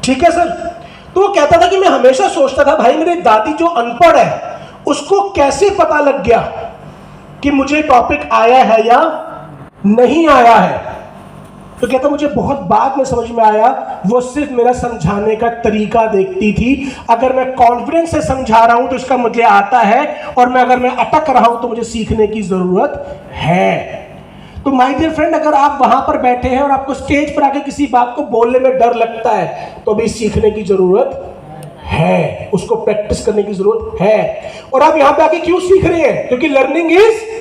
ठीक है सर। तो वो कहता था कि मैं हमेशा सोचता था भाई मेरी दादी जो अनपढ़ है उसको कैसे पता लग गया कि मुझे टॉपिक आया है या नहीं आया है। तो कहता मुझे बहुत बाद में समझ में आया, वो सिर्फ मेरा समझाने का तरीका देखती थी। अगर मैं कॉन्फिडेंस से समझा रहा हूं तो इसका मुझे आता है, और अगर मैं अटक रहा हूं तो मुझे सीखने की जरूरत है। तो माय डियर फ्रेंड, अगर आप वहां पर बैठे हैं और आपको स्टेज पर आके किसी बात को बोलने में डर लगता है तो भी सीखने की जरूरत है, उसको प्रैक्टिस करने की जरूरत है। और आप यहां पे आके क्यों सीख रहे हैं? क्योंकि लर्निंग इज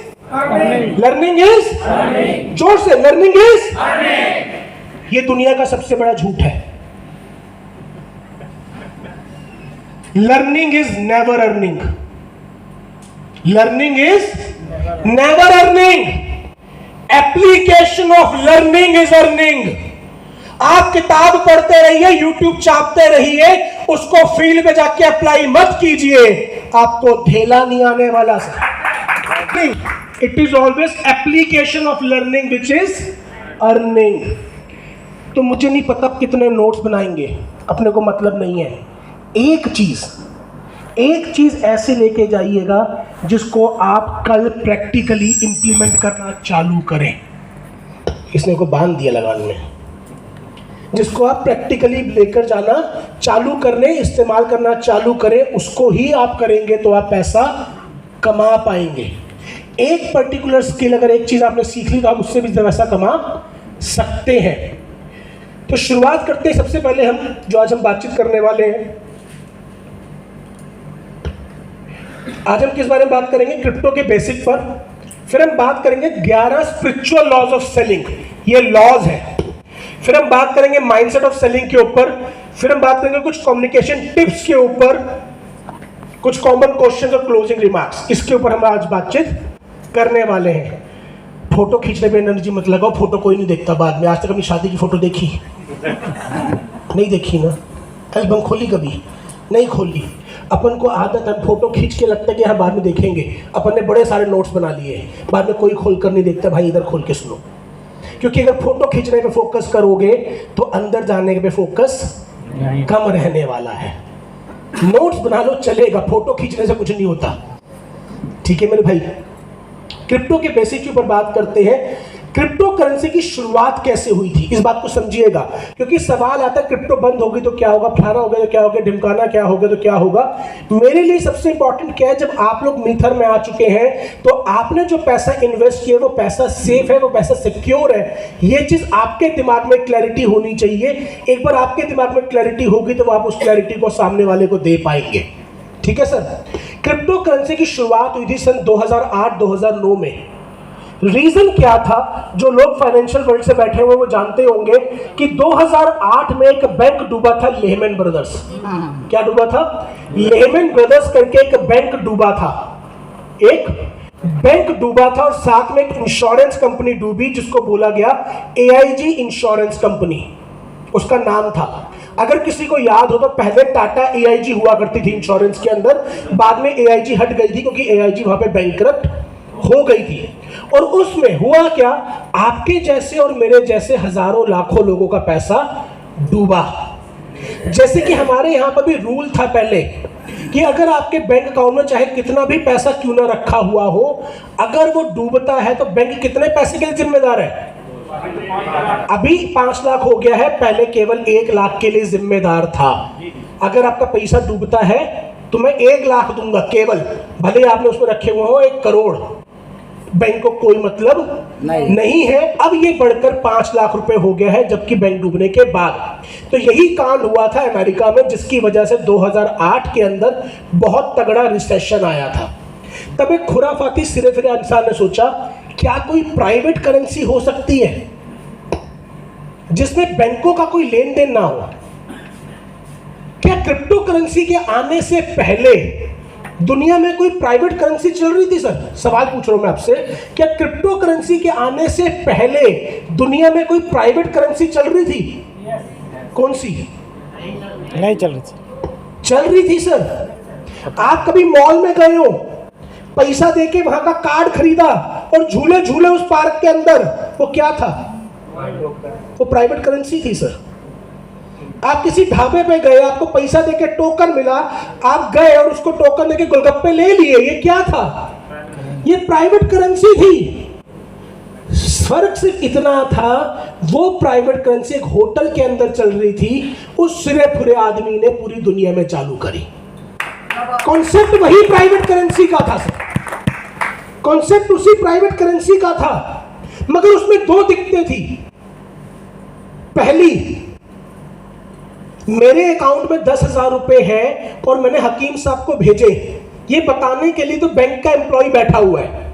जोर से लर्निंग इज, ये दुनिया का सबसे बड़ा झूठ है। Learning is never earning, learning is never earning, application of learning is earning. आप किताब पढ़ते रहिए, यूट्यूब चापते रहिए, उसको फील्ड पे जाके अप्लाई मत कीजिए, आपको ढेला नहीं आने वाला। It is always application of learning which is earning. तो मुझे नहीं पता कितने नोट्स बनाएंगे, अपने को मतलब नहीं है। एक चीज ऐसे लेके जाइएगा जिसको आप कल प्रैक्टिकली इंप्लीमेंट करना चालू करें। इसने को बांध दिया लगान में, जिसको आप प्रैक्टिकली लेकर जाना चालू करने, इस्तेमाल करना चालू करें, उसको ही आप करेंगे तो आप पैसा कमा पाएंगे। एक पर्टिकुलर स्किल अगर एक चीज आपने सीख ली तो आप उससे भी पैसा कमा सकते हैं। तो शुरुआत करते हैं। सबसे पहले आज हम बातचीत करने वाले हैं, आज हम किस बारे में बात करेंगे? क्रिप्टो के बेसिक पर। फिर हम बात करेंगे 11 स्पिरिचुअल लॉज ऑफ सेलिंग, ये लॉज है। फिर हम बात करेंगे माइंडसेट ऑफ सेलिंग के ऊपर। फिर हम बात करेंगे कुछ कम्युनिकेशन टिप्स के ऊपर, कुछ कॉमन क्वेश्चंस और क्लोजिंग रिमार्क्स, इसके ऊपर हम आज बातचीत करने वाले हैं। फोटो खींचने पे एनर्जी मत लगाओ, फोटो कोई नहीं देखता बाद में। आज तक अपनी शादी की फोटो देखी? नहीं देखी ना? एल्बम खोली कभी? नहीं खोली। अपन को आदत है, फोटो खींच के लगता है कि हाँ बाद में देखेंगे। अपन ने बड़े सारे नोट्स बना लिए हैं, बाद में कोई खोल कर नहीं देखता। भाई इधर खोल के सुनो, क्योंकि अगर फोटो खींचने पे फोकस करोगे तो अंदर जाने पे फोकस कम रहने वाला है। नोट्स बना लो चलेगा, फोटो खींचने से कुछ नहीं होता। ठीक है मेरे भाई, क्रिप्टो के बेसिक के ऊपर बात करते हैं। क्रिप्टो करेंसी की शुरुआत कैसे हुई थी, इस बात को समझिएगा, क्योंकि सवाल आता है क्रिप्टो बंद होगी तो क्या होगा, फलाना हो गया तो क्या होगा, ढिमकाना क्या होगा तो क्या होगा। मेरे लिए सबसे इंपॉर्टेंट क्या है, जब आप लोग मीथर में आ चुके हैं तो आपने जो पैसा इन्वेस्ट किया वो पैसा सेफ है, वो पैसा सिक्योर है। ये चीज आपके दिमाग में क्लैरिटी होनी चाहिए। एक बार आपके दिमाग में क्लैरिटी होगी तो आप उस क्लैरिटी को सामने वाले को दे पाएंगे। ठीक है सर। क्रिप्टो करेंसी की शुरुआत हुई थी सन 2008-2009 में। रीजन क्या था? जो लोग फाइनेंशियल वर्ल्ड से बैठे हुए वो जानते होंगे कि 2008 में एक बैंक डूबा था, लेहमैन ब्रदर्स। क्या डूबा था? लेहमैन ब्रदर्स करके एक बैंक डूबा था। एक बैंक डूबा था और साथ में एक इंश्योरेंस कंपनी डूबी जिसको बोला गया AIG इंश्योरेंस कंपनी, उसका नाम था। अगर किसी को याद हो तो पहले टाटा AIG हुआ करती थी इंश्योरेंस के अंदर, बाद में AIG हट गई थी क्योंकि AIG वहां पे बैंकरप्ट हो गई थी। और उसमें हुआ क्या, आपके जैसे और मेरे जैसे हजारों लाखों लोगों का पैसा डूबा। जैसे कि हमारे यहां पर भी रूल था पहले कि अगर आपके बैंक अकाउंट में चाहे कितना भी पैसा क्यों ना रखा हुआ हो, अगर वो डूबता है तो बैंक कितने पैसे के लिए जिम्मेदार है? अभी 5 लाख हो गया है, पहले केवल 1 लाख के लिए जिम्मेदार था। अगर आपका पैसा डूबता है तो मैं 1 लाख दूंगा केवल, भले आपने उसमें रखे हुए हो 1 करोड़, बैंक को कोई मतलब नहीं है। अब ये बढ़कर 5 लाख रुपए हो गया है, जबकि बैंक डूबने के बाद। तो यही कांड हुआ था अमेरिका में, जिसकी वजह से 2008 के अंदर बहुत तगड़ा रिसेशन आया था। तब एक खुराफाती सिरे फिरे इंसान ने सोचा क्या कोई प्राइवेट करेंसी हो सकती है जिसमें बैंकों का कोई लेन देन ना हो? क्या क्रिप्टो करेंसी के आने से पहले दुनिया में कोई प्राइवेट करेंसी चल रही थी? सर सवाल पूछ रहा हूं मैं आपसे, क्या क्रिप्टो करेंसी के आने से पहले दुनिया में कोई प्राइवेट करेंसी चल रही थी? कौन सी? नहीं चल रही थी। चल रही थी सर। आप कभी मॉल में गए हो, पैसा देके वहां का कार्ड खरीदा और झूले झूले उस पार्क के अंदर, वो क्या था? वो प्राइवेट करेंसी थी सर। आप किसी ढाबे पे गए, आपको पैसा देके टोकन मिला, आप गए और उसको टोकन देके गोलगप्पे ले लिए, ये क्या था? ये प्राइवेट करेंसी थी। फर्क सिर्फ इतना था, वो प्राइवेट करेंसी एक होटल के अंदर चल रही थी, उस सिरे फुरे आदमी ने पूरी दुनिया में चालू करी। कॉन्सेप्ट वही प्राइवेट करेंसी का था सर, कॉन्सेप्ट उसी प्राइवेट करेंसी का था, मगर उसमें दो दिक्कतें थी। पहली, मेरे अकाउंट में 10,000 रुपए है और मैंने हकीम साहब को भेजे, ये बताने के लिए तो बैंक का एम्प्लॉय बैठा हुआ है,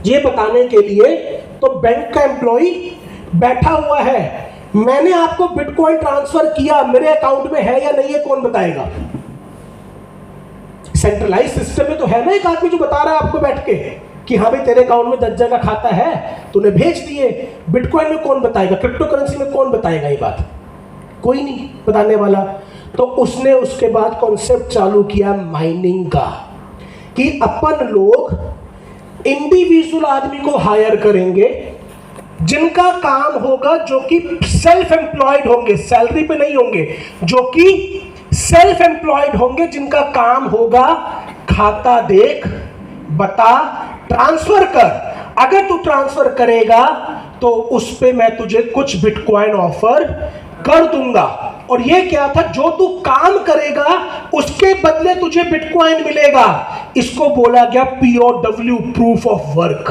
ये बताने के लिए तो बैंक का एम्प्लॉय बैठा हुआ है। मैंने आपको बिटकॉइन ट्रांसफर किया, मेरे अकाउंट में है या नहीं है कौन बताएगा? सेंट्रलाइज सिस्टम में तो है ना एक आदमी जो बता रहा है आपको बैठ के कि हाँ भाई तेरे अकाउंट में 10 जगह खाता है, तूने भेज दिए। बिटकॉइन में कौन बताएगा? क्रिप्टो करेंसी में कौन बताएगा ये बात? कोई नहीं बताने वाला। तो उसने उसके बाद कॉन्सेप्ट चालू किया माइनिंग का, कि अपन लोग इंडिविजुअल आदमी को हायर करेंगे जिनका काम होगा, जो कि सेल्फ एम्प्लॉयड होंगे, सैलरी पे नहीं होंगे, जो कि सेल्फ एम्प्लॉयड होंगे, जिनका काम होगा खाता देख, बता, ट्रांसफर कर। अगर तू ट्रांसफर करेगा तो उस पे मैं तुझे कुछ बिटकॉइन ऑफर कर दूंगा। और ये क्या था? जो तू काम करेगा उसके बदले तुझे बिटकॉइन मिलेगा। इसको बोला गया POW, प्रूफ ऑफ वर्क।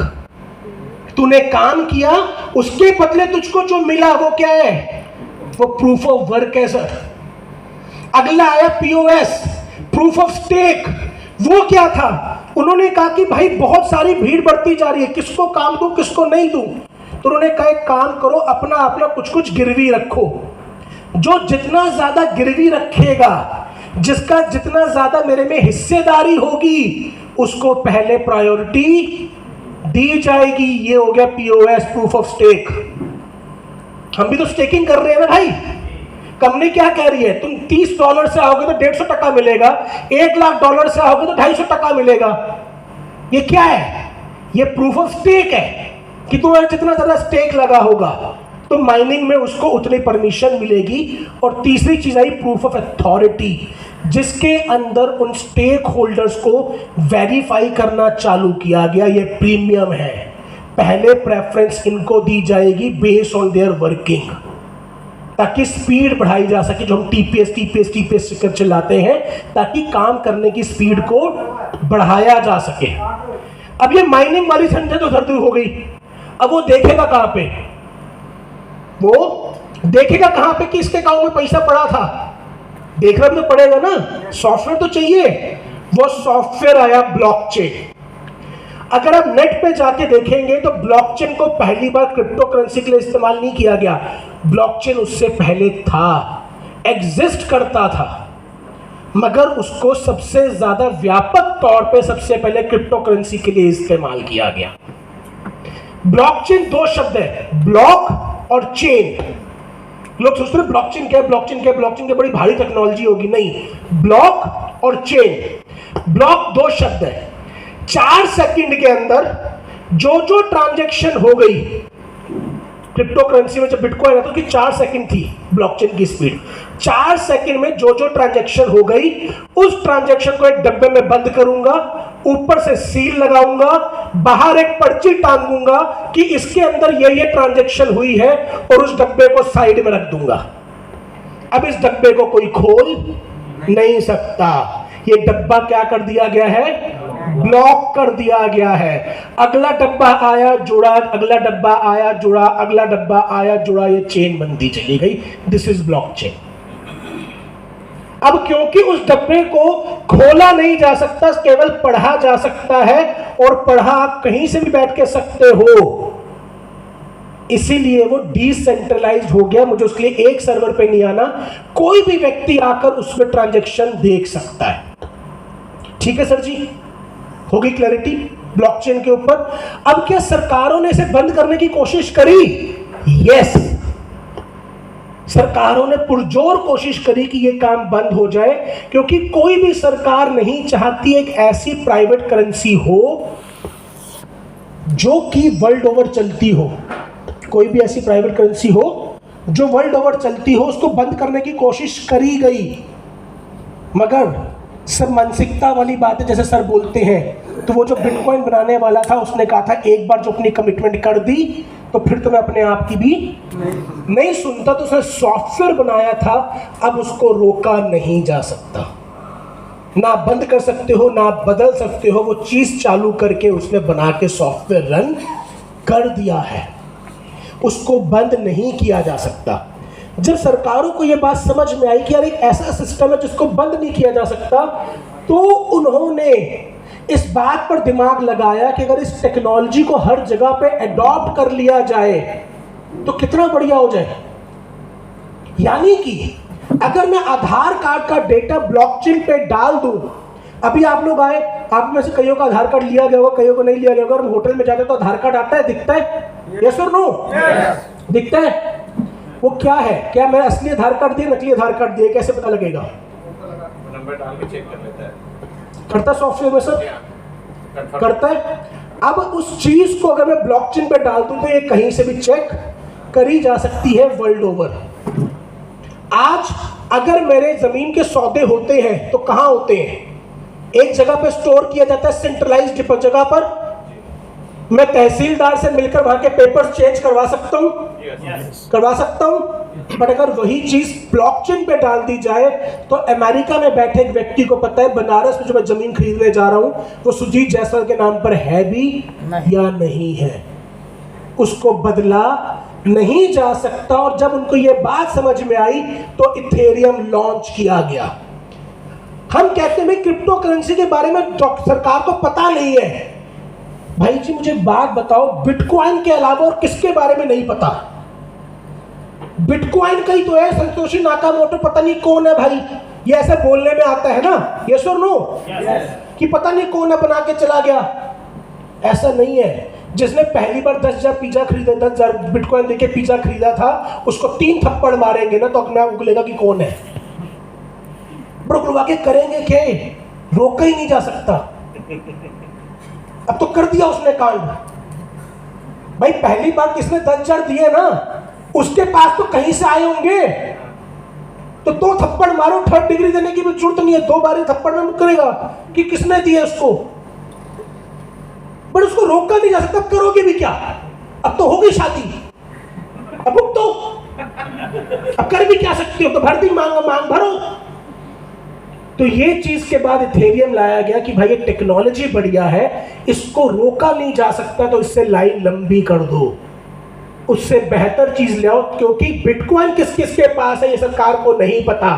तूने काम किया, उसके बदले तुझको जो मिला वो क्या है? वो प्रूफ ऑफ वर्क है सर। अगला आया POS, प्रूफ ऑफ स्टेक। वो क्या था? उन्होंने कहा कि भाई बहुत सारी भीड़ बढ़ती जा रही है, किसको काम दूं किसको नहीं दूं। तो उन्होंने कहा एक काम करो, अपना अपना कुछ कुछ गिरवी रखो। जो जितना ज्यादा गिरवी रखेगा, जिसका जितना ज्यादा मेरे में हिस्सेदारी होगी, उसको पहले प्रायोरिटी दी जाएगी। ये हो गया POS, प्रूफ ऑफ स्टेक। हम भी तो स्टेकिंग कर रहे हैं ना भाई। कंपनी क्या कह रही है? तुम $30 से आओगे तो $150 मिलेगा, $1,00,000 से आओगे तो $250 मिलेगा। ये क्या है? ये प्रूफ ऑफ स्टेक है कि तुम्हारा जितना ज्यादा स्टेक लगा होगा तो माइनिंग में उसको उतनी परमिशन मिलेगी। और तीसरी चीज आई प्रूफ ऑफ अथॉरिटी, जिसके अंदर उन स्टेक होल्डर्स को वेरीफाई करना चालू किया गया। ये प्रीमियम है, पहले प्रेफरेंस इनको दी जाएगी बेस्ड ऑन देयर वर्किंग, ताकि स्पीड बढ़ाई जा सके। जो हम TPS कर चलाते हैं, ताकि काम करने की स्पीड को बढ़ाया जा सके। अब ये माइनिंग वाली संख्या तो धरती हो गई। अब वो देखेगा कहां पे? वो देखेगा कहां पे कि इसके अकाउंट में पैसा पड़ा था? देखना भी तो पड़ेगा ना, सॉफ्टवेयर तो चाहिए। वो सॉफ्टवेयर आया ब्लॉकचेन। अगर आप नेट पे जाके देखेंगे तो ब्लॉकचेन को पहली बार क्रिप्टो करेंसी के लिए इस्तेमाल नहीं किया गया। ब्लॉकचेन उससे पहले था, एग्जिस्ट करता था, मगर उसको सबसे ज्यादा व्यापक तौर पे सबसे पहले क्रिप्टो करेंसी के लिए इस्तेमाल किया गया। ब्लॉकचेन दो शब्द है, ब्लॉक और चेन। लोग सोचते हैं ब्लॉकचेन क्या है, ब्लॉकचेन क्या है, ब्लॉकचेन क्या बड़ी भारी टेक्नोलॉजी होगी। नहीं, ब्लॉक और चेन, ब्लॉक दो शब्द है। 4 सेकंड के अंदर जो ट्रांजैक्शन हो गई क्रिप्टो करेंसी में, जब बिटकॉइन है तो कि 4 सेकंड थी ब्लॉकचेन की स्पीड। 4 सेकंड में जो ट्रांजैक्शन हो गई, उस ट्रांजैक्शन को एक डब्बे में बंद करूंगा, ऊपर से सील लगाऊंगा, बाहर एक पर्ची टांगूंगा कि इसके अंदर ये ट्रांजैक्शन हुई है, और उस डब्बे को साइड में रख दूंगा। अब इस डब्बे को कोई खोल नहीं सकता। ये डब्बा क्या कर दिया गया है? ब्लॉक कर दिया गया है। अगला डब्बा आया जुड़ा, अगला डब्बा आया जुड़ा, अगला डब्बा आया जुड़ा, ये चेन बनती चली गई। This is blockchain. अब क्योंकि उस डब्बे को खोला नहीं जा सकता, केवल पढ़ा जा सकता है, और पढ़ा आप कहीं से भी बैठ के सकते हो, इसीलिए वो डिसेंट्रलाइज्ड हो गया। मुझे उसके लिए एक सर्वर पे नहीं आना, कोई भी व्यक्ति आकर उसमें ट्रांजैक्शन देख सकता है। ठीक है सर जी, होगी क्लैरिटी ब्लॉकचेन के ऊपर। अब क्या सरकारों ने इसे बंद करने की कोशिश करी? यस, सरकारों ने पुरजोर कोशिश करी कि यह काम बंद हो जाए, क्योंकि कोई भी सरकार नहीं चाहती एक ऐसी प्राइवेट करेंसी हो जो कि वर्ल्ड ओवर चलती हो। कोई भी ऐसी प्राइवेट करेंसी हो जो वर्ल्ड ओवर चलती हो उसको बंद करने की कोशिश करी गई, मगर सब मानसिकता वाली बात है। जैसे सर बोलते हैं, तो वो जो बिटकॉइन बनाने वाला था उसने कहा था एक बार जो अपनी कमिटमेंट कर दी तो फिर तो मैं अपने आप की भी नहीं सुनता। तो उसने सॉफ्टवेयर बनाया था, अब उसको रोका नहीं जा सकता, ना बंद कर सकते हो ना बदल सकते हो। वो चीज़ चालू करके उसने बना के सॉफ्टवेयर रन कर दिया है, उसको बंद नहीं किया जा सकता। जब सरकारों को ये बात समझ में आई कि यार एक ऐसा सिस्टम है जिसको बंद नहीं किया जा सकता, तो उन्होंने इस बात पर दिमाग लगाया कि अगर इस टेक्नोलॉजी को हर जगह पे अडॉप्ट कर लिया जाए तो कितना बढ़िया हो जाए। यानी कि अगर मैं आधार कार्ड का डेटा ब्लॉकचेन पे डाल दूं, अभी आप लोग आए, आप में से कईयों का आधार कार्ड लिया गया होगा, कईयों को नहीं लिया गया होगा। और होटल में जाते तो आधार कार्ड आता है, दिखता है, यस और नो? दिखता है। वो क्या है, क्या मैं असली आधार कार्ड दिए नकली आधार कार्ड दिए, कैसे पता लगेगा? नंबर डाल के चेक कर लेता है। करता सॉफ्टवेयर में सर, करता है। अब उस चीज को अगर मैं ब्लॉकचेन पे डाल दूं तो ये कहीं से भी चेक करी जा सकती है वर्ल्ड ओवर। आज अगर मेरे जमीन के सौदे होते हैं तो कहां होते हैं? एक जगह पे स्टोर किया जाता है, सेंट्रलाइज्ड जगह पर। मैं तहसीलदार से मिलकर वहां के पेपर्स चेंज करवा सकता हूं, करवा सकता हूं। बट अगर वही चीज ब्लॉकचेन पे डाल दी जाए तो अमेरिका में बैठे एक व्यक्ति को पता है बनारस में जो मैं जमीन खरीदने जा रहा हूं वो सुजीत जायसवाल के नाम पर है भी या नहीं है, उसको बदला नहीं जा सकता। और जब उनको ये बात समझ में आई तो इथेरियम लॉन्च किया गया। हम कहते हैं क्रिप्टो करेंसी के बारे में सरकार को पता नहीं है। भाई जी मुझे बात बताओ, बिटकॉइन के अलावा और किसके बारे में नहीं पता? बिटकॉइन का ही तो है, संतोषी नाकामोटो पता नहीं कौन है भाई, ये ऐसे बोलने में आता है ना, यस और नो, कि पता नहीं कौन है बना के चला गया। ऐसा नहीं है। जिसने पहली बार 10,000 पिज्जा खरीदा, 10,000 बिटकॉइन देके पिज्जा खरीदा था, उसको 3 थप्पड़ मारेंगे ना तो अपने आप उगलेगा कि कौन है। बुड़बुड़वा के करेंगे क्या? रोका ही नहीं जा सकता। अब तो कर दिया उसने कांड। भाई पहली बार किसने 10,000 दिए ना, उसके पास तो कहीं से आए होंगे, तो 2 थप्पड़ मारो, 3rd डिग्री देने की भी जरूरत नहीं है, 2 बार थप्पड़ में मुकरेगा कि किसने दिए उसको। पर उसको रोका नहीं जा सकता। करोगे भी क्या? अब तो हो गई शादी, अब तो अब कर भी क्या सकते हो, तो भर दी मांग भरो। तो ये चीज के बाद इथेरियम लाया गया कि भाई ये टेक्नोलॉजी बढ़िया है, इसको रोका नहीं जा सकता, तो इससे लाइन लंबी कर दो, उससे बेहतर चीज ले आओ। क्योंकि बिटकॉइन किस किस के पास है ये सरकार को नहीं पता,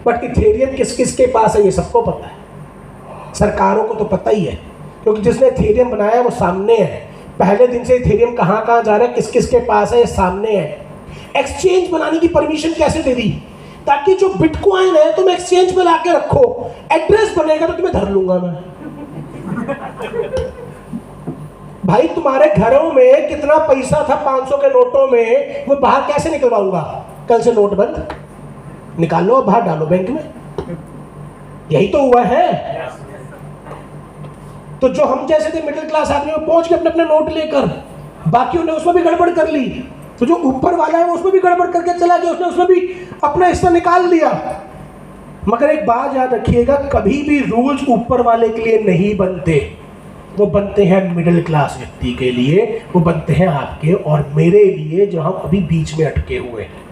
बट इथेरियम किस किस के पास है ये सबको पता है। सरकारों को तो पता ही है, क्योंकि जिसने इथेरियम बनाया वो सामने है। पहले दिन से इथेरियम कहाँ कहाँ जा रहा है, किस किस के पास है, ये सामने है। एक्सचेंज बनाने की परमिशन कैसे दे दी? ताकि जो बिटकॉइन है तुम एक्सचेंज में लाके रखो, एड्रेस बनेगा तो तुम्हें धर लूंगा मैं। भाई तुम्हारे घरों में कितना पैसा था 500 के नोटों में, वो बाहर कैसे निकलवाऊंगा? कल से नोट बंद, निकालो और बाहर डालो बैंक में। यही तो हुआ है। तो जो हम जैसे थे मिडिल क्लास आदमी में पहुंच के अपने अपने नोट लेकर, बाकियों ने उसमें भी गड़बड़ कर ली। तो जो ऊपर वाला है वो उसमें भी गड़बड़ करके चला गया, उसने उसमें भी अपना हिस्सा निकाल लिया। मगर एक बात याद रखिएगा, कभी भी रूल्स ऊपर वाले के लिए नहीं बनते, वो बनते हैं मिडिल क्लास व्यक्ति के लिए, वो बनते हैं आपके और मेरे लिए जो हम अभी बीच में अटके हुए हैं।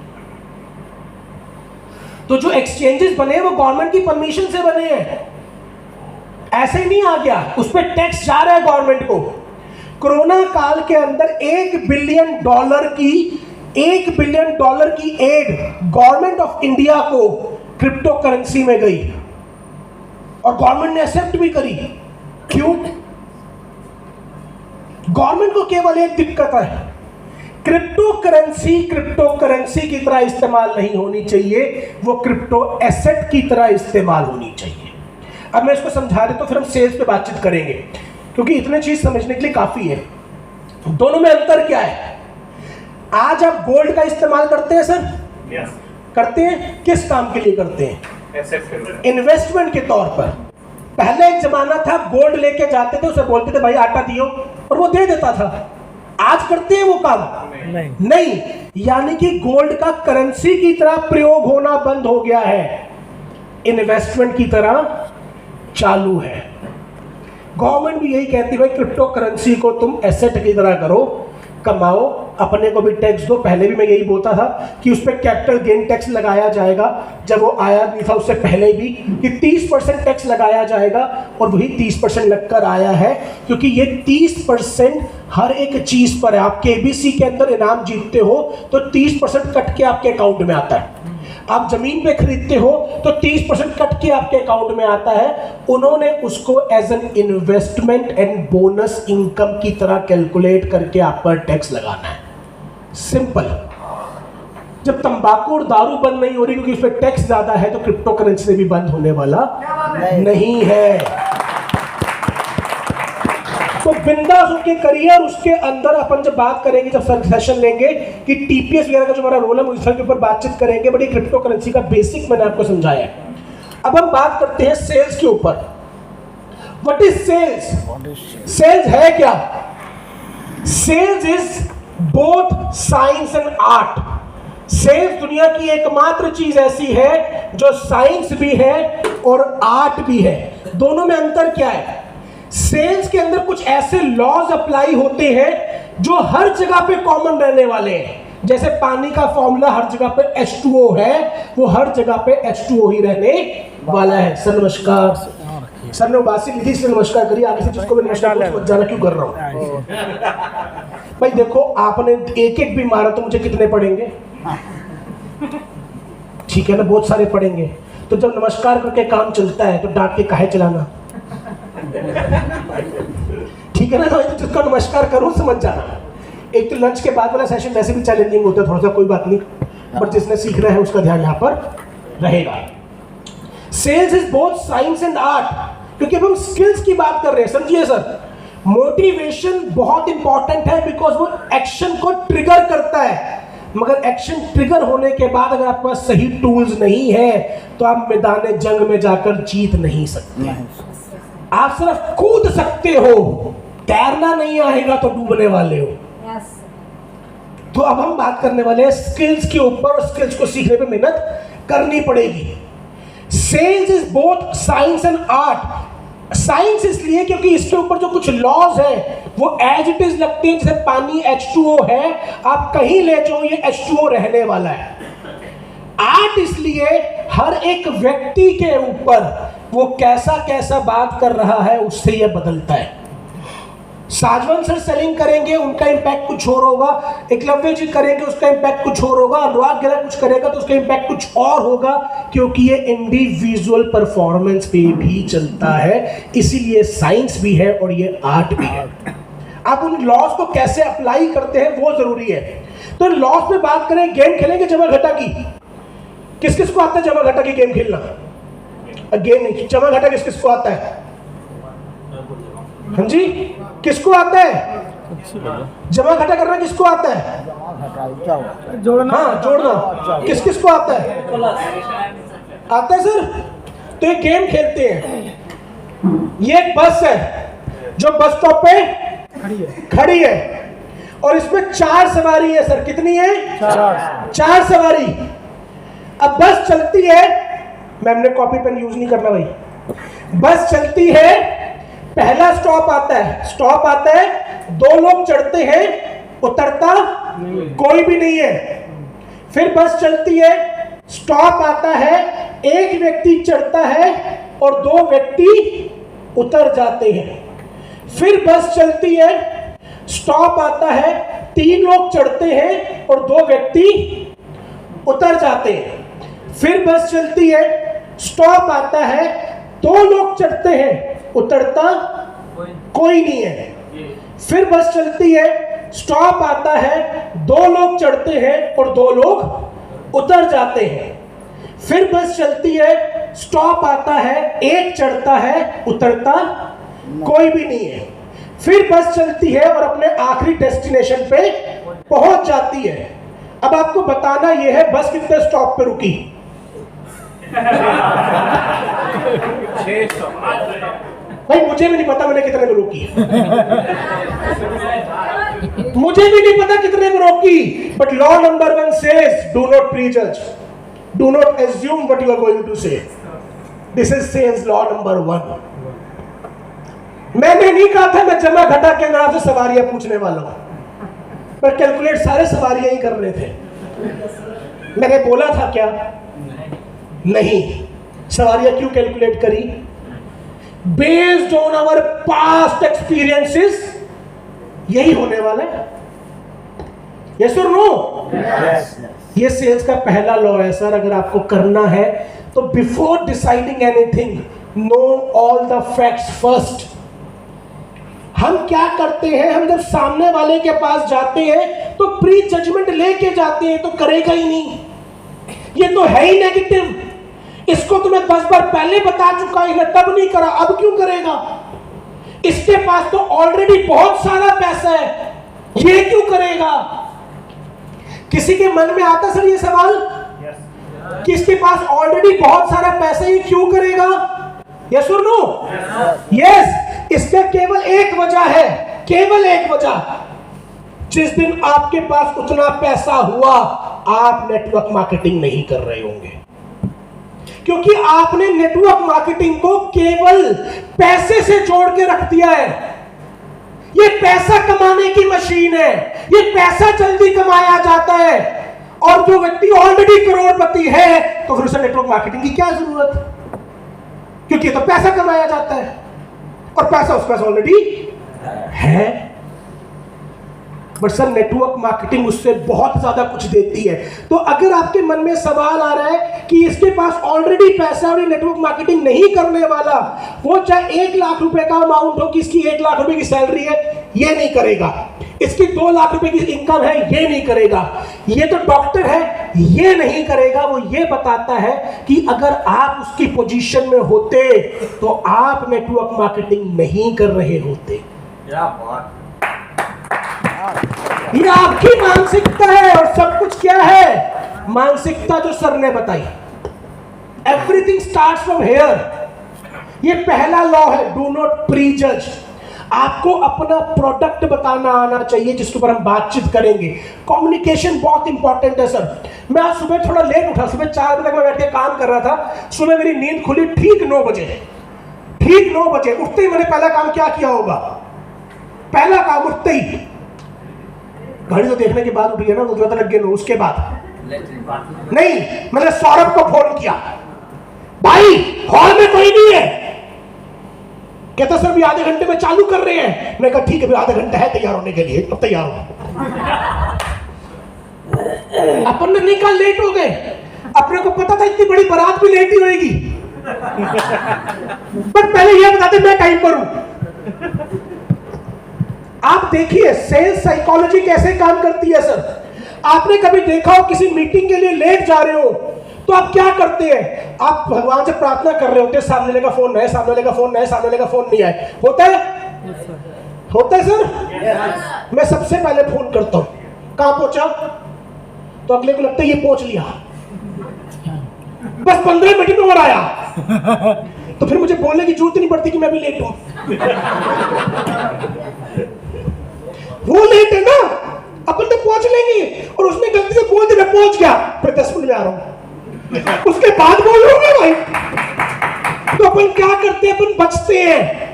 तो जो एक्सचेंजेस बने वो गवर्नमेंट की परमिशन से बने हैं, ऐसे नहीं आ गया, उस पर टैक्स जा रहा है गवर्नमेंट को। कोरोना काल के अंदर $1 बिलियन की एड गवर्नमेंट ऑफ इंडिया को क्रिप्टो करेंसी में गई और गवर्नमेंट ने एक्सेप्ट भी करी। क्यों? गवर्नमेंट को केवल एक दिक्कत है, क्रिप्टो करेंसी की तरह इस्तेमाल नहीं होनी चाहिए, वो क्रिप्टो एसेट की तरह इस्तेमाल होनी चाहिए। अब मैं इसको समझा देता हूं, फिर हम सेल्स पे बातचीत करेंगे, क्योंकि इतने चीज समझने के लिए काफी है। दोनों में अंतर क्या है? आज आप गोल्ड का इस्तेमाल करते हैं सर? yes. करते हैं। किस काम के लिए करते हैं? इन्वेस्टमेंट के तौर पर। पहले एक जमाना था गोल्ड लेके जाते थे, उसे बोलते थे भाई आटा दियो, और वो दे देता था। आज करते हैं वो काम? नहीं। यानी कि गोल्ड का करेंसी की तरह प्रयोग होना बंद हो गया है, इन्वेस्टमेंट की तरह चालू है। गवर्नमेंट भी यही कहती है भाई क्रिप्टो करेंसी को तुम एसेट की तरह करो, कमाओ, अपने को भी टैक्स दो। पहले भी मैं यही बोलता था कि उस पर कैपिटल गेन टैक्स लगाया जाएगा, जब वो आया नहीं था उससे पहले भी कि 30% टैक्स लगाया जाएगा, और वही 30% लगकर आया है, क्योंकि ये 30% हर एक चीज पर है। आप केबीसी के अंदर इनाम जीतते हो तो 30% कट के आपके अकाउंट में आता है। आप जमीन पे खरीदते हो तो 30% कट के आपके अकाउंट में आता है। उन्होंने उसको as an investment and bonus income की तरह कैलकुलेट करके आप पर टैक्स लगाना है। सिंपल। जब तंबाकू और दारू बंद नहीं हो रही क्योंकि उस पर टैक्स ज्यादा है, तो क्रिप्टो करेंसी से भी बंद होने वाला नहीं है। तो बिंदास उनके करियर, उसके अंदर अपन जब बात करेंगे, जब सेशन लेंगे कि टीपीएस वगैरह का जो हमारा रोल है, उस के ऊपर बातचीत करेंगे। बड़ी क्रिप्टो करेंसी का बेसिक मैंने आपको समझाया है। अब हम बात करते हैं सेल्स के ऊपर। What is sales? सेल्स है क्या? Sales is both science and art. Sales दुनिया की एकमात्र चीज ऐसी है जो साइंस भी है और आर्ट भी है। दोनों में अंतर क्या है? सेल्स के अंदर कुछ ऐसे लॉज अप्लाई होते हैं जो हर जगह पे कॉमन रहने वाले हैं। जैसे पानी का फॉर्मूला हर जगह पे H2O है, वो हर जगह पे H2O ही रहने वाला है। सर नमस्कार। सर ने बासी ली थी इसलिए नमस्कार करिए, आगे से जिसको भी नमस्कार जाना क्यों कर रहा हूँ। भाई देखो, आपने एक एक भी मारा तो मुझे कितने पड़ेंगे? ठीक है ना, बहुत सारे पड़ेंगे। तो जब नमस्कार करके काम चलता है तो डांट के काहे चलाना? ठीक है ना, तो जिसका नमस्कार करूं समझ जाना। एक तो लंच के बाद वाला सेशन वैसे भी चैलेंजिंग होता है थोड़ा सा, कोई बात नहीं, बट जिसने सीखना है उसका ध्यान यहाँ पर रहेगा। Sales is both science and art, क्योंकि अब हम स्किल्स की बात कर रहे हैं। समझिए सर, मोटिवेशन बहुत इंपॉर्टेंट है बिकॉज वो एक्शन को ट्रिगर करता है, मगर एक्शन ट्रिगर होने के बाद अगर आपके पास सही टूल्स नहीं है तो आप मैदान जंग में जाकर जीत नहीं सकते। आप सिर्फ कूद सकते हो, तैरना नहीं आएगा तो डूबने वाले हो। तो अब हम बात करने वाले हैं स्किल्स के ऊपर, और स्किल्स को सीखने पे मेहनत करनी पड़ेगी। Sales is both science and art. Science इसलिए क्योंकि इसके ऊपर जो कुछ लॉज है वो एज इट इज लगते हैं। जैसे पानी H2O है, आप कहीं ले जाओ ये H2O रहने वाला है। आर्ट इसलिए हर एक व्यक्ति के ऊपर वो कैसा कैसा बात कर रहा है उससे ये बदलता है। साजवन सर सेलिंग करेंगे, उनका इंपैक्ट कुछ और होगा। एकलव्य जी करेंगे, उसका इंपैक्ट कुछ और होगा। अनुराग गिरा कुछ करेगा तो उसका इंपैक्ट कुछ और होगा, क्योंकि ये इंडिविजुअल परफॉर्मेंस पे भी चलता है। इसीलिए साइंस भी है और ये आर्ट भी है। आप उन लॉज को कैसे अप्लाई करते हैं वो जरूरी है। तो लॉज पे बात करें, गेम खेलेंगे जमा घटा की। किस किस को आता है जमा घटा की गेम खेलना? गेम नहीं, जमा घटा किस किस को आता है? हाँ जी, किसको आता है? जमा घटा करना किसको आता है? जोड़ना। हाँ, जोड़ना किस किस को आता है? आता है सर। तो ये गेम खेलते हैं। ये एक बस है जो बस स्टॉप पे खड़ी है और इसमें 4 सवारी है सर। कितनी है? 4 सवारी। अब बस चलती है, मैम ने कॉपी पेन यूज नहीं करना भाई। बस चलती है, पहला स्टॉप आता है, स्टॉप आता है, 2 लोग चढ़ते हैं, उतरता कोई भी नहीं है। फिर बस चलती है, स्टॉप आता है, एक व्यक्ति चढ़ता है और 2 व्यक्ति उतर जाते हैं। फिर बस चलती है, स्टॉप आता है, 3 लोग चढ़ते हैं और 2 व्यक्ति उतर जाते हैं। फिर बस चलती है, स्टॉप आता है, 2 लोग चढ़ते हैं, उतरता कोई नहीं है। फिर बस चलती है, स्टॉप आता है, 2 लोग चढ़ते हैं और 2 लोग उतर जाते हैं। फिर बस चलती है, स्टॉप आता है, 1 चढ़ता है, उतरता कोई भी नहीं है। फिर बस चलती है और अपने आखिरी डेस्टिनेशन पे पहुंच जाती है। अब आपको बताना यह है बस कितने स्टॉप पे रुकी। 600। भाई मुझे भी नहीं पता मैंने कितने में रुकी। मुझे भी नहीं पता कितने में रोकी, but law number 1 says do not prejudge, do not assume what you are going to say. This is sales law number 1। मैंने नहीं कहा था मैं जमा घटा के अंदर आपसे सवारियां पूछने वाला हूं, पर कैलकुलेट सारे सवारियां ही कर रहे थे। मैंने बोला था क्या? नहीं। सवारियां क्यों कैलकुलेट करी? Based on our past experiences यही होने वाला है। यस और नो? ये सेल्स का पहला लॉ है सर। अगर आपको करना है तो before deciding anything know all the facts first. हम क्या करते हैं, हम जब सामने वाले के पास जाते हैं तो प्री जजमेंट लेके जाते हैं, तो करेगा ही नहीं, ये तो है ही नेगेटिव, इसको तो मैं 10 बार पहले बता चुका है, तब नहीं करा, अब क्यों करेगा? इसके पास तो ऑलरेडी बहुत सारा पैसा है, ये क्यों करेगा? किसी के मन में आता सर ये सवाल कि इसके पास ऑलरेडी बहुत सारा पैसा है, ये क्यों करेगा? यस और नो? यस। इसका केवल एक वजह है, केवल एक वजह। जिस दिन आपके पास उतना पैसा हुआ आप नेटवर्क मार्केटिंग नहीं कर रहे होंगे, क्योंकि आपने नेटवर्क मार्केटिंग को केवल पैसे से जोड़ के रख दिया है। ये पैसा कमाने की मशीन है, ये पैसा जल्दी कमाया जाता है, और जो व्यक्ति ऑलरेडी करोड़पति है तो फिर उसे नेटवर्क मार्केटिंग की क्या जरूरत? क्योंकि तो पैसा कमाया जाता है और पैसा उसके पास ऑलरेडी है। बट सर नेटवर्क मार्केटिंग उससे बहुत ज्यादा कुछ देती है। तो अगर आपके मन में सवाल आ रहा है कि इसके पास ऑलरेडी पैसा और ये नेटवर्क मार्केटिंग नहीं करने वाला, वो चाहे 1 लाख रुपए का अमाउंट हो कि इसकी 1 लाख रुपए की सैलरी है, ये नहीं करेगा। इसकी 2 लाख रुपए की इनकम है, ये नहीं करेगा। ये तो डॉक्टर है, ये नहीं करेगा। वो ये बताता है कि अगर आप उसकी पोजीशन में होते तो आप नेटवर्क मार्केटिंग नहीं कर रहे होते। ये आपकी मानसिकता है, और सब कुछ क्या है? मानसिकता जो सर ने बताई। Everything starts from here. ये पहला लॉ है, डू नॉट प्रीजज। आपको अपना प्रोडक्ट बताना आना चाहिए, जिसके ऊपर हम बातचीत करेंगे। कम्युनिकेशन बहुत इंपॉर्टेंट है सर। मैं आज सुबह थोड़ा लेट उठा, सुबह 4 बजे तक मैं बैठ के काम कर रहा था। सुबह मेरी नींद खुली ठीक 9 बजे। ठीक 9 बजे उठते ही मैंने पहला काम क्या किया होगा? पहला काम उठते ही घड़ी तो देखने के बाद उठी है ना, तो पता लग गया। उसके बाद नहीं, मैंने सौरभ को फोन किया, भाई हॉल में कोई नहीं है। कहता सर भी आधे घंटे में चालू कर रहे हैं। मैंने कहा ठीक है, आधा घंटा है तैयार होने के लिए, अब तैयार हो। अपन ने निकाल लेट हो गए। अपने को पता था इतनी बड़ी बारात भी लेट ही होगी, पर पहले यह बताते मैं टाइम पर हूं। आप देखिए सेल्स साइकोलॉजी कैसे काम करती है सर। आपने कभी देखा हो किसी मीटिंग के लिए लेट जा रहे हो तो आप क्या करते हैं? आप भगवान से प्रार्थना कर रहे होते हैं, सामने वाले का फोन नहीं, सामने वाले का फोन नहीं, सामने वाले का फोन नहीं आए। होता है? होता है सर? मैं सबसे पहले फोन करता हूं, कहां पहुंचा? तो अगले को लगता है ये पहुंच लिया, बस 15 मिनट में और आया, तो फिर मुझे बोलने की जरूरत नहीं पड़ती कि मैं भी लेट हूं। वो लेट है ना, अपन तो पहुंच लेंगे, और उसने गलती से बोल दिया पहुंच गया, फिर 10 मिनट में आ रहा हूं, उसके बाद बोल रहा भाई। तो अपन क्या करते हैं? अपन बचते हैं।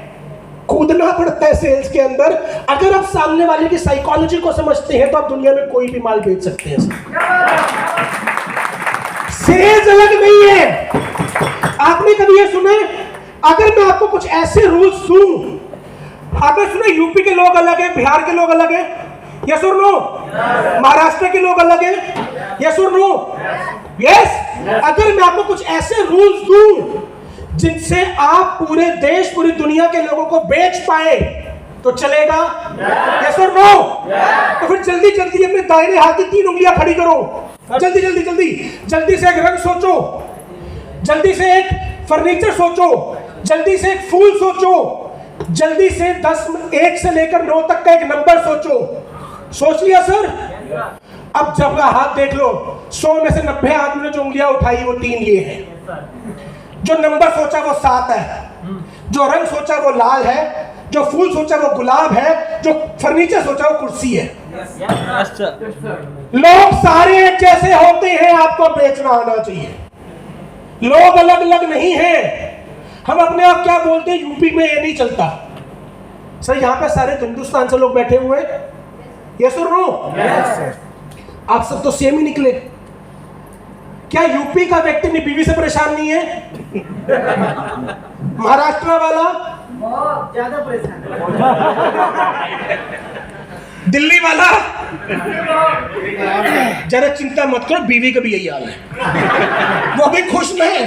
कूदना पड़ता है सेल्स के अंदर। अगर आप सामने वाले की साइकोलॉजी को समझते हैं तो आप दुनिया में कोई भी माल बेच सकते हैं। सेल्स अलग नहीं है। आपने कभी ये सुना है? अगर मैं आपको कुछ ऐसे रूल्स दूं, आपने सुना यूपी के लोग अलग है, बिहार के लोग अलग है, यस और नो? महाराष्ट्र के लोग अलग है, यस और नो? यस। अगर मैं आपको कुछ ऐसे रूल्स दूं जिनसे आप पूरे देश, पूरी दुनिया के लोगों को बेच पाए तो चलेगा, यस और नो? तो फिर जल्दी जल्दी अपने दाहिने हाथ की 3 उंगलियां खड़ी करो। जल्दी जल्दी जल्दी जल्दी से एक रंग सोचो, जल्दी से एक फर्नीचर सोचो, जल्दी से एक फूल सोचो, जल्दी से 1 से लेकर 9 तक का एक नंबर सोचो। सोच लिया सर? अब जब हाथ देख लो, 100 में से 90 आदमी ने जो उंगलियां उठाई वो 3 ये हैं। जो नंबर सोचा वो 7 है, जो रंग सोचा वो लाल है, जो फूल सोचा वो गुलाब है, जो फर्नीचर सोचा वो कुर्सी है। लोग सारे एक जैसे होते हैं, आपको बेचना आना चाहिए। लोग अलग अलग नहीं हैं। हम अपने आप क्या बोलते हैं, यूपी में ये नहीं चलता। सर यहाँ पे सारे हिंदुस्तान से लोग बैठे हुए हैं, यस और नो? आप सब तो सेम ही निकले। क्या यूपी का व्यक्ति अपनी बीवी से परेशान नहीं है? महाराष्ट्र वाला बहुत ज्यादा परेशान, दिल्ली वाला जरा चिंता मत करो, बीवी का भी यही हाल है, वो भी खुश नहीं।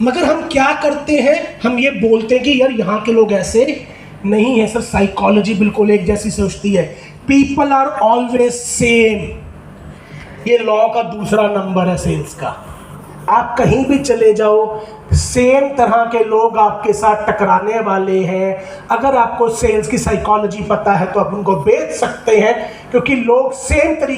मगर हम क्या करते हैं, हम ये बोलते हैं कि यार यहाँ के लोग ऐसे नहीं है। सर साइकोलॉजी बिल्कुल एक जैसी सोचती है। People are always same. ये लॉ का दूसरा नंबर है सेल्स का। आप कहीं भी चले जाओ, सेम तरह के लोग आपके साथ टकराने वाले हैं। अगर आपको सेल्स की साइकोलॉजी पता है तो आप उनको बेच सकते हैं, क्योंकि लोग सेम तरीके